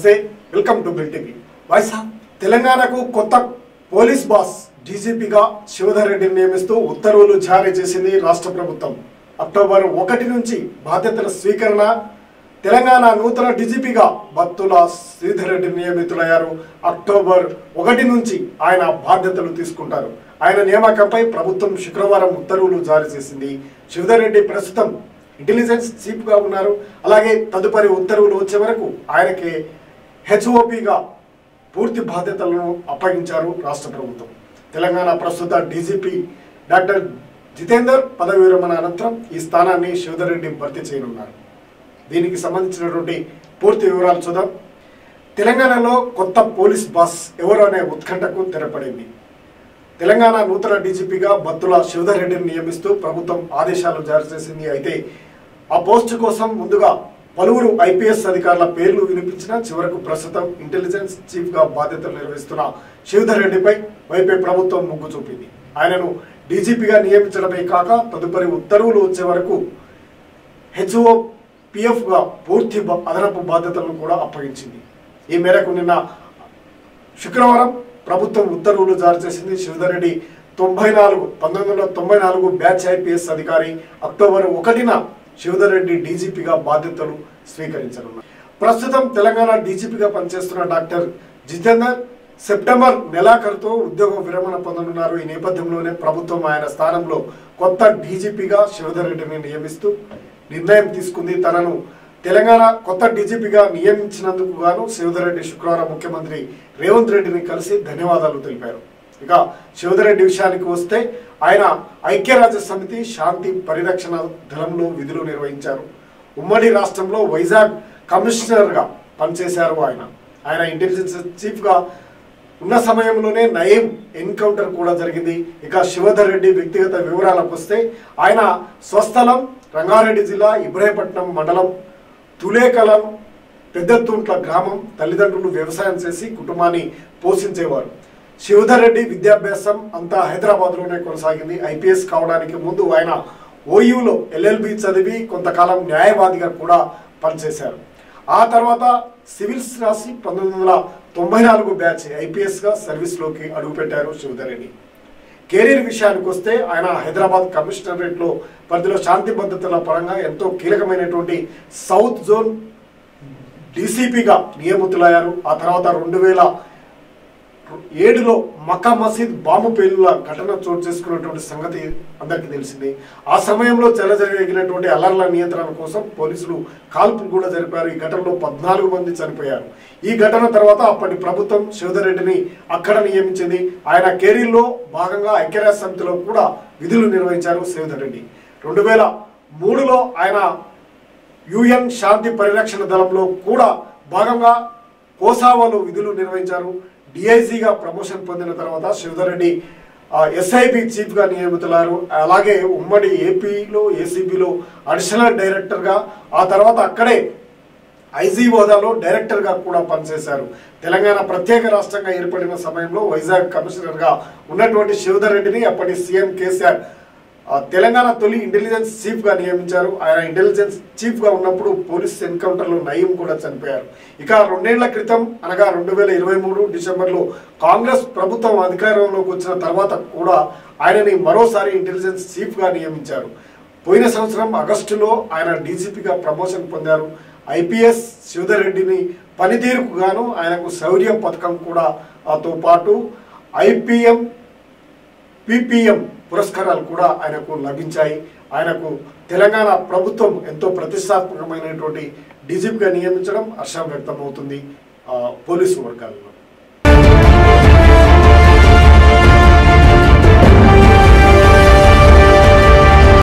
నమస్తే welcome to bill TV వైసా తెలంగాణకు కొత్త పోలీస్ బాస్ డీజీపీగా శివధర్ రెడ్డిని నియమిస్తూ ఉత్తర్వులు జారీ చేసింది రాష్ట్ర ప్రభుత్వం. అక్టోబర్ 1 నుంచి బాధ్యతల స్వీకరణ. తెలంగాణ నూతన డీజీపీగా బత్తుల శ్రీధర్ రెడ్డి నియమితులయ్యారు. అక్టోబర్ 1 నుంచి ఆయన బాధ్యతలు తీసుకుంటారు. ఆయన నియామకంపై ప్రభుత్వం శుక్రవారం ఉత్తర్వులు జారీ చేసింది. శివధర్ రెడ్డి ప్రస్తుతం ఇంటెలిజెన్స్ చీఫ్గా ఉన్నారు. అలాగే తదుపరి ఉత్తర్వులు వచ్చే వరకు ఆయనకి హెచ్ఓపిగా పూర్తి బాధ్యతలను అప్పగించారు రాష్ట్ర ప్రభుత్వం. తెలంగాణ ప్రస్తుత డీజీపీ డాక్టర్ జితేందర్ పదవి విరమణ అనంతరం ఈ స్థానాన్ని శివధర్ రెడ్డి భర్తీ చేయనున్నారు. దీనికి సంబంధించినటువంటి పూర్తి వివరాలు చూద్దాం. తెలంగాణలో కొత్త పోలీస్ బాస్ ఎవరు అనే ఉత్కంఠకు తెరపడింది. తెలంగాణ నూతన డీజీపీగా బత్తుల శివధర్ రెడ్డిని నియమిస్తూ ప్రభుత్వం ఆదేశాలు జారీ చేసింది. అయితే ఆ పోస్టు కోసం ముందుగా పలువురు ఐపీఎస్ అధికారుల పేర్లు వినిపించిన చివరకు ప్రస్తుతం ఇంటెలిజెన్స్ చీఫ్గా బాధ్యతలు నిర్వహిస్తున్న శివధర్ రెడ్డిపై వైపే ప్రభుత్వం మొగ్గు చూపింది. ఆయనను డీజీపీగా నియమించడమే కాక తదుపరి ఉత్తర్వులు వచ్చే వరకు హెచ్ఓపిఎఫ్గా పూర్తి అదనపు బాధ్యతలను కూడా అప్పగించింది. ఈ మేరకు నిన్న శుక్రవారం ప్రభుత్వం ఉత్తర్వులు జారీ చేసింది. శివధర్ రెడ్డి 1994 బ్యాచ్ ఐపీఎస్ అధికారి. అక్టోబర్ 1న శివధర్ రెడ్డి డీజీపీగా బాధ్యతలు స్వీకరించనున్నారు. ప్రస్తుతం తెలంగాణ డీజీపీగా పనిచేస్తున్న డాక్టర్ జితేందర్ సెప్టెంబర్ నెలాఖరుతో ఉద్యోగ విరమణ పొందనున్నారు. ఈ నేపథ్యంలోనే ప్రభుత్వం ఆయన స్థానంలో కొత్త డీజీపీగా శివధర్ రెడ్డిని నియమిస్తూ నిర్ణయం తీసుకుంది. తనను తెలంగాణ కొత్త డీజీపీగా నియమించినందుకు గాను శివధర్ రెడ్డి శుక్రవారం ముఖ్యమంత్రి రేవంత్ రెడ్డిని కలిసి ధన్యవాదాలు తెలిపారు. ఇక శివధర్ రెడ్డి విషయానికి వస్తే ఆయన ఐక్యరాజ్య సమితి శాంతి పరిరక్షణ దళంలో విధులు నిర్వహించారు. ఉమ్మడి రాష్ట్రంలో వైజాగ్ కమిషనర్గా పనిచేశారు. ఆయన ఇంటెలిజెన్స్ చీఫ్గా ఉన్న సమయంలోనే నయీం ఎన్కౌంటర్ కూడా జరిగింది. ఇక శివధర్ రెడ్డి వ్యక్తిగత వివరాలకు వస్తే ఆయన స్వస్థలం రంగారెడ్డి జిల్లా ఇబ్రాహీంపట్నం మండలం తులేకలం పెద్దతుంట్ల గ్రామం. తల్లిదండ్రులు వ్యవసాయం చేసి కుటుంబాన్ని పోషించేవారు. శివధర్ రెడ్డి విద్యాభ్యాసం అంతా హైదరాబాద్లోనే కొనసాగింది. ఐపీఎస్ కావడానికి ముందు ఆయన ఓయూలో ఎల్ఎల్బి చదివి కొంతకాలం న్యాయవాదిగా కూడా పనిచేశారు. ఆ తర్వాత సివిల్స్ రాసి 1994 బ్యాచ్ ఐపీఎస్గా సర్వీస్లోకి అడుగుపెట్టారు శివధర్ రెడ్డి. కెరీర్ విషయానికి వస్తే ఆయన హైదరాబాద్ కమిషనరేట్లో పరిధిలో శాంతి భద్రతల పరంగా ఎంతో కీలకమైనటువంటి సౌత్ జోన్ డీసీపీగా నియమితులయ్యారు. ఆ తర్వాత 2007లో మక్కా మసీద్ బాంబు పేలుల ఘటన చోటు చేసుకున్నటువంటి సంగతి అందరికీ తెలిసింది. ఆ సమయంలో చెలజరిగినటువంటి అల్లర్ల నియంత్రణ కోసం పోలీసులు కాల్పులు కూడా జరిపారు. ఈ ఘటనలో 14 మంది చనిపోయారు. ఈ ఘటన తర్వాత అప్పటి ప్రభుత్వం శివధర్ రెడ్డిని అక్కడ నియమించింది. ఆయన కెరీర్లో భాగంగా ఐక్యరాజ్య సమితిలో కూడా విధులు నిర్వహించారు శివధర్ రెడ్డి. 2003లో ఆయన యుఎన్ శాంతి పరిరక్షణ దళంలో కూడా భాగంగా కోసావాలో విధులు నిర్వహించారు. డిఐజీగా ప్రమోషన్ పొందిన తర్వాత శివధర్ రెడ్డి ఎస్ఐబి చీఫ్గా నియమితులారు. అలాగే ఉమ్మడి ఏపీలో ఏసీబీలో అడిషనల్ డైరెక్టర్గా, ఆ తర్వాత అక్కడే ఐజీ హోదాలో డైరెక్టర్గా కూడా పనిచేశారు. తెలంగాణ ప్రత్యేక రాష్ట్రంగా ఏర్పడిన సమయంలో వైజాగ్ కమిషనర్గా ఉన్నటువంటి శివధర్ రెడ్డిని అప్పటి సీఎం కేసీఆర్ తెలంగాణ తొలి ఇంటెలిజెన్స్ చీఫ్గా నియమించారు. ఆయన ఇంటెలిజెన్స్ చీఫ్గా ఉన్నప్పుడు పోలీస్ ఎన్కౌంటర్లో నయీం కూడా చనిపోయారు. ఇక 2 ఏళ్ల క్రితం అనగా 2023 డిసెంబర్లో కాంగ్రెస్ ప్రభుత్వం అధికారంలోకి వచ్చిన తర్వాత కూడా ఆయనని మరోసారి ఇంటెలిజెన్స్ చీఫ్గా నియమించారు. పోయిన సంవత్సరం ఆగస్టులో ఆయన డీజీపీగా ప్రమోషన్ పొందారు. ఐపీఎస్ శివధర్ రెడ్డిని పనితీరుకు గాను ఆయనకు శౌర్య పథకం కూడా తో పాటు ఐపీఎం పిపిఎం పురస్కారాలు కూడా ఆయనకు లభించాయి. ఆయనకు తెలంగాణ ప్రభుత్వం ఎంతో ప్రతిష్టాత్మకమైనటువంటి డీజీపీగా నియమించడం హర్షం వ్యక్తమవుతుంది పోలీసు వర్గాల్లో.